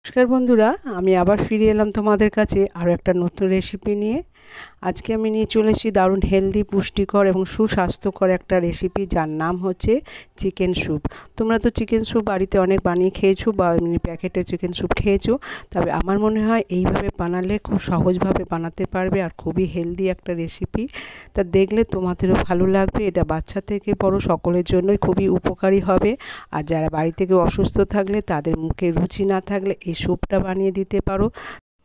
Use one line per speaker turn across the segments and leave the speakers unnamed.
নমস্কার বন্ধুরা, আমি আবার ফিরে এলাম তোমাদের কাছে আরও একটা নতুন রেসিপি নিয়ে। আজকে আমি নিয়ে চলে এসেছি দারুণ হেলদি, পুষ্টিকর এবং সুস্বাস্থ্যকর একটা রেসিপি, যার নাম হচ্ছে চিকেন স্যুপ। তোমরা তো চিকেন স্যুপ বাড়িতে অনেক বানিয়ে খেয়েছো বা এমনি প্যাকেটের চিকেন স্যুপ খেয়েছো, তবে আমার মনে হয় এইভাবে বানালে খুব সহজভাবে বানাতে পারবে আর খুবই হেলদি একটা রেসিপি। তা দেখলে তোমাদেরও ভালো লাগবে। এটা বাচ্চা থেকে বড় সকলের জন্যই খুবই উপকারী হবে। আর যারা বাড়ি থেকে অসুস্থ থাকলে, তাদের মুখে রুচি না থাকলে এই স্যুপটা বানিয়ে দিতে পারো,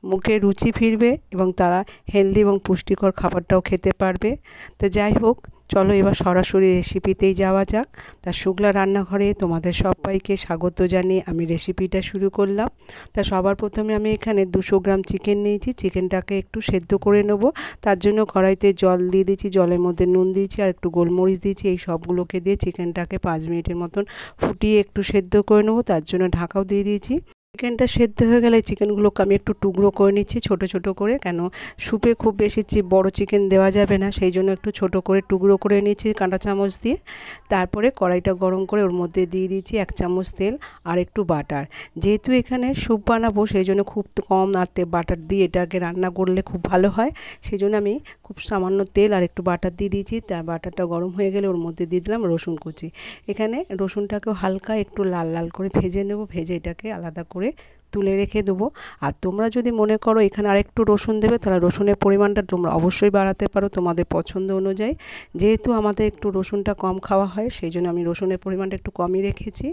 মুখে রুচি ফিরবে এবং তারা হেলদি এবং পুষ্টিকর খাবারটাও খেতে পারবে। তো যাই হোক, চলো এবার সরাসরি রেসিপিতেই যাওয়া যাক। তা শুক্লা রান্নাঘরে তোমাদের সবাইকে স্বাগত জানিয়ে আমি রেসিপিটা শুরু করলাম। তা সবার প্রথমে আমি এখানে 200 গ্রাম চিকেন নিয়েছি। চিকেনটাকে একটু সেদ্ধ করে নেব। তার জন্য কড়াইতে জল দিয়ে দিয়েছি, জলের মধ্যে নুন দিয়েছি আর একটু গোলমরিচ দিয়েছি। এই সবগুলোকে দিয়ে চিকেনটাকে 5 মিনিটের মতন ফুটিয়ে একটু সেদ্ধ করে নেব। তার জন্য ঢাকাও দিয়ে দিয়েছি। চিকেনটা সেদ্ধ হয়ে গেলে চিকেনগুলোকে আমি একটু টুকরো করে নিচ্ছি, ছোট ছোট করে। কেন স্যুপে খুব বেশি বড় চিকেন দেওয়া যাবে না, সেই জন্য একটু ছোট করে টুকরো করে নিচ্ছি কাঁটা চামচ দিয়ে। তারপরে কড়াইটা গরম করে ওর মধ্যে দিয়ে দিয়েছি 1 চামচ তেল আর একটু বাটার। যেহেতু এখানে স্যুপ বানাবো, সেই জন্য খুব কম আর বাটার দিয়ে এটাকে রান্না করলে খুব ভালো হয়। সেই জন্য আমি খুব সামান্য তেল আর একটু বাটার দিয়ে দিয়েছি। তার বাটারটা গরম হয়ে গেলে ওর মধ্যে দিয়ে দিলাম রসুন কুচি। এখানে রসুনটাকেও হালকা একটু লাল লাল করে ভেজে নেব, ভেজে এটাকে আলাদা করে তুলে রেখে দেবো। আর তোমরা যদি মনে করো এখানে আরেকটু রসুন দেবে, তাহলে রসুনের পরিমাণটা তোমরা অবশ্যই বাড়াতে পারো তোমাদের পছন্দ অনুযায়ী। যেহেতু আমাদের একটু রসুনটা কম খাওয়া হয়, সেই জন্য আমি রসুনের পরিমাণটা একটু কমই রেখেছি।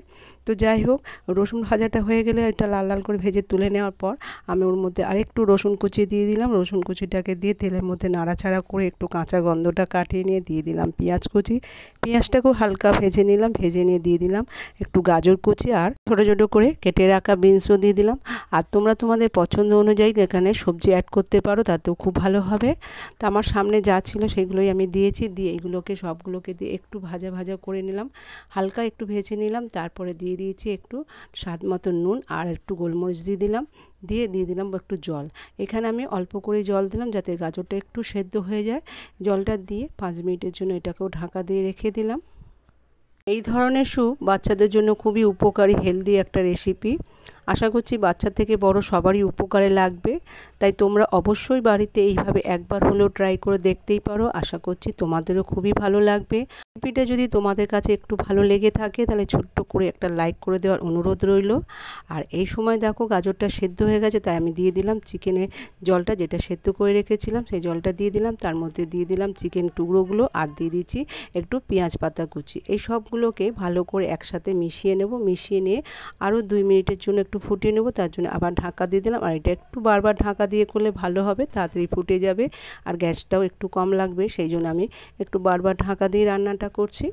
তো যাই হোক, রসুন ভাজাটা হয়ে গেলে এটা লাল লাল করে ভেজে তুলে নেওয়ার পর আমি ওর মধ্যে আরেকটু রসুন কুচি দিয়ে দিলাম। রসুন কুচিটাকে দিয়ে তেলের মধ্যে নাড়াচাড়া করে একটু কাঁচা গন্ধটা কাটিয়ে নিয়ে দিয়ে দিলাম পেঁয়াজ কুচি। পেঁয়াজটাকেও হালকা ভেজে নিলাম, ভেজে নিয়ে দিয়ে দিলাম একটু গাজর কুচি আর ছোটো ছোটো করে কেটে রাখা বিনসও দিয়ে দিলাম। আর তোমরা তোমাদের পছন্দ অনুযায়ী এখানে সবজি অ্যাড করতে পারো, তাতেও খুব ভালো হবে। তো আমার সামনে যা ছিল সেগুলোই আমি দিয়েছি। দিয়ে এইগুলোকে সবগুলোকে দিয়ে একটু ভাজা ভাজা করে নিলাম, হালকা একটু ভেজে নিলাম। তারপরে দিয়ে দিয়েছি একটু স্বাদ মতো নুন আর একটু গোলমরিচ দিয়ে দিলাম। দিয়ে দিলাম একটু জল। এখানে আমি অল্প করে জল দিলাম যাতে গাজরটা একটু সেদ্ধ হয়ে যায়। জলটা দিয়ে 5 মিনিটের জন্য এটাকেও ঢাকা দিয়ে রেখে দিলাম। এই ধরনের স্যুপ বাচ্চাদের জন্য খুবই উপকারী, হেলদি একটা রেসিপি। আশা করছি বাচ্চা থেকে বড় সবারই উপকারে লাগবে। তাই তোমরা অবশ্যই বাড়িতে এইভাবে একবার হলেও ট্রাই করে দেখতেই পারো। আশা করছি তোমাদেরও খুবই ভালো লাগবে। রেসিপিটা যদি তোমাদের কাছে একটু ভালো লেগে থাকে, তাহলে ছোট্ট করে একটা লাইক করে দেওয়ার অনুরোধ রইল। আর এই সময় দেখো গাজরটা সেদ্ধ হয়ে গেছে, তাই আমি দিয়ে দিলাম চিকেনের জলটা, যেটা সেদ্ধ করে রেখেছিলাম সেই জলটা দিয়ে দিলাম। তার মধ্যে দিয়ে দিলাম চিকেন টুকরোগুলো আর দিয়ে দিচ্ছি একটু পেঁয়াজ পাতা কুচি। এই সবগুলোকে ভালো করে একসাথে মিশিয়ে নেব। মিশিয়ে নিয়ে আরও 2 মিনিটের জন্য একটু ফুটিয়ে নেব। তার জন্য আবার ঢাকা দিয়ে দিলাম। আর এটা একটু বারবার ঢাকা দিয়ে করলে ভালো হবে, তাড়াতাড়ি ফুটে যাবে আর গ্যাসটাও একটু কম লাগবে। সেই জন্য আমি একটু বারবার ঢাকা দিয়ে রান্নাটা করছি।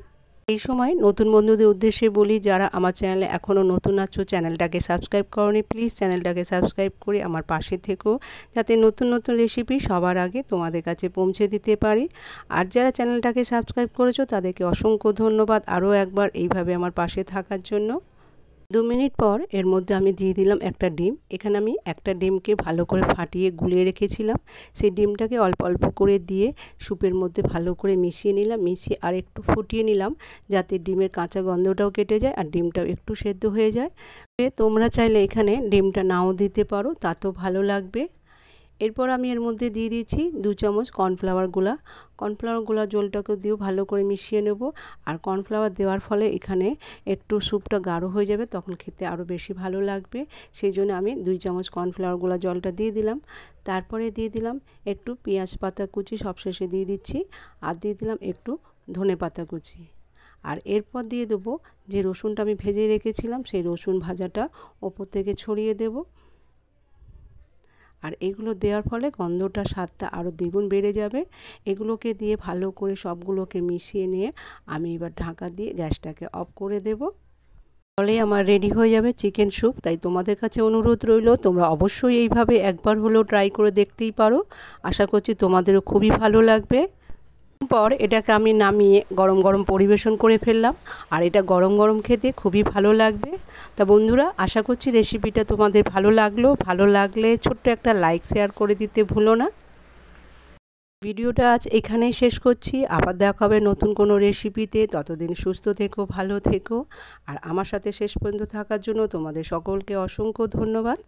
এই সময় নতুন বন্ধুদের উদ্দেশ্যে বলি, যারা আমার চ্যানেলে এখনও নতুন আছো, চ্যানেলটাকে সাবস্ক্রাইব করোনি, প্লিজ চ্যানেলটাকে সাবস্ক্রাইব করে আমার পাশে থেকো, যাতে নতুন নতুন রেসিপি সবার আগে তোমাদের কাছে পৌঁছে দিতে পারি। আর যারা চ্যানেলটাকে সাবস্ক্রাইব করেছো তাদেরকে অসংখ্য ধন্যবাদ আরও একবার এইভাবে আমার পাশে থাকার জন্য। 2 মিনিট পর এর মধ্যে আমি দিয়ে দিলাম একটা ডিম। এখানে আমি একটা ডিমকে ভালো করে ফাটিয়ে গুলিয়ে রেখেছিলাম। সেই ডিমটাকে অল্প অল্প করে দিয়ে স্যুপের মধ্যে ভালো করে মিশিয়ে নিলাম। মিশিয়ে আর একটু ফুটিয়ে নিলাম, যাতে ডিমের কাঁচা গন্ধটাও কেটে যায় আর ডিমটাও একটু সেদ্ধ হয়ে যায়। তোমরা চাইলে এখানে ডিমটা নাও দিতে পারো, তাতেও ভালো লাগবে। এরপর আমি এর মধ্যে দিয়ে দিয়েছি 2 চামচ কর্নফ্লাওয়ার জলটাকে দিয়েও ভালো করে মিশিয়ে নেব। আর কর্নফ্লাওয়ার দেওয়ার ফলে এখানে একটু স্যুপটা গাঢ় হয়ে যাবে, তখন খেতে আরও বেশি ভালো লাগবে। সেই জন্য আমি 2 চামচ কর্নফ্লাওয়ার জলটা দিয়ে দিলাম। তারপরে দিয়ে দিলাম একটু পেঁয়াজ পাতা কুচি, সবশেষে দিয়ে দিচ্ছি। আর দিয়ে দিলাম একটু ধনে পাতা কুচি। আর এরপর দিয়ে দেবো যে রসুনটা আমি ভেজে রেখেছিলাম, সেই রসুন ভাজাটা ওপর থেকে ছড়িয়ে দেব। আর এগুলো দেওয়ার ফলে গন্ধটা, স্বাদটা আরও দ্বিগুণ বেড়ে যাবে। এগুলোকে দিয়ে ভালো করে সবগুলোকে মিশিয়ে নিয়ে আমি এবার ঢাকা দিয়ে গ্যাসটাকে অফ করে দেব। ফলে আমার রেডি হয়ে যাবে চিকেন স্যুপ। তাই তোমাদের কাছে অনুরোধ রইল, তোমরা অবশ্যই এইভাবে একবার হলেও ট্রাই করে দেখতেই পারো। আশা করছি তোমাদেরও খুবই ভালো লাগবে। পর এটাকে আমি নামিয়ে গরম গরম পরিবেশন করে ফেললাম। আর এটা গরম গরম খেতে খুবই ভালো লাগবে। তা বন্ধুরা, আশা করছি রেসিপিটা তোমাদের ভালো লাগলো। ভালো লাগলে ছোট্ট একটা লাইক শেয়ার করে দিতে ভুলো না। ভিডিওটা আজ এখানেই শেষ করছি। আবার দেখা হবে নতুন কোনো রেসিপিতে। ততদিন সুস্থ থেকো, ভালো থেকো। আর আমার সাথে শেষ পর্যন্ত থাকার জন্য তোমাদের সকলকে অসংখ্য ধন্যবাদ।